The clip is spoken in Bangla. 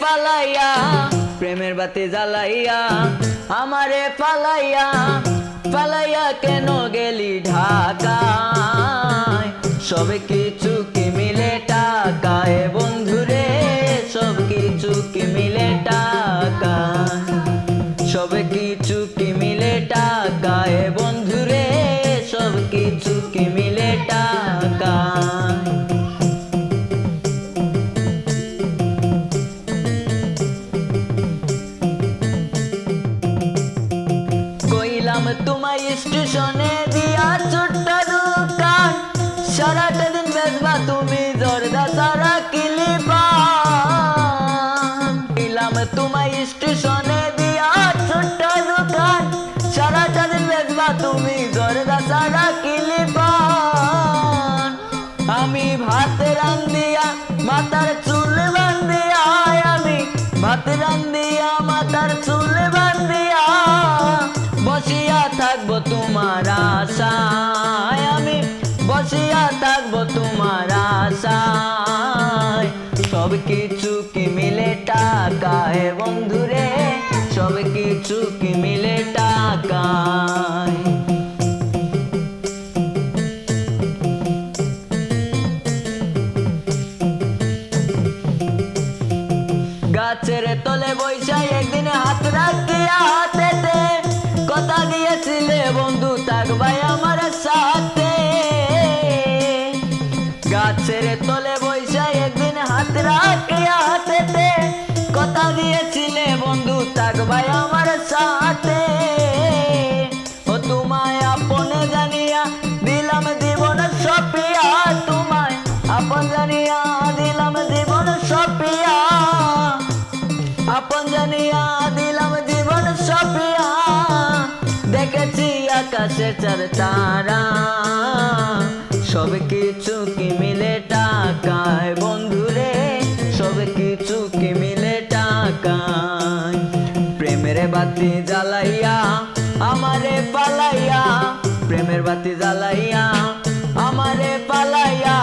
পালাইয়া প্রেমের বাতি জ্বালাইয়া আমারে পালাইয়া পালাইয়া কেন গেলি ঢাকায় সব কিছু কি মিলে টাকায় বন্ধুরে সব কিছু কি মিলে টাকায় সব কিছু কি মিলে টাকায় বন্ধুরে সব কিছু কি মিলে টাকায় কইলাম তোমায় স্টেশনে দিয়া ছোট্ট দোকান সারাটা দিন বেচবা তুমি জর্দা সারা কিলিপান কইলাম তোমায় স্টেশনে দিয়া ছোট্ট দোকান সারাটা দিন বেচবা তুমি জর্দা সারা কিলিপান আমি ভাত রান্ধিয়া মাথার চুল বান্ধিয়া আমি ভাত রান্ধিয়া মাথার চুল বান্ধিয়া বসিয়া থাকবো তোমার আশায় আমি বসিয়া থাকবো তোমার আশায় সব কিছু কি মিলে টাকায় বন্ধুরে সব কিছু কি মিলে টাকায় গাছের তলে বৈশা একদিন হাত রাখিয়া হাতেতে কথা গিয়েছিলে বন্ধু থাকবাই আমার সাথে গাছের তলে বৈশা একদিন হাত রাখিয়া হাতেতে কথা গিয়েছিলে বন্ধু থাকবাই আমার সাথে ও তোমায় আপন জানিয়া দিলাম জীবন সপিয়া তোমায় আপন জানিয়া দিলাম জীবন সপিয়া আপন জানিয়া দিলাম জীবন সপিয়া দেখেছি আকাশে চার তারা সব কিছু কি মিলে টাকায় বন্ধুরে সব কিছু কি মিলে টাকায় প্রেমের বাতি জ্বালাইয়া আমারে পালাইয়া প্রেমের বাতি জ্বালাইয়া আমারে পালাইয়া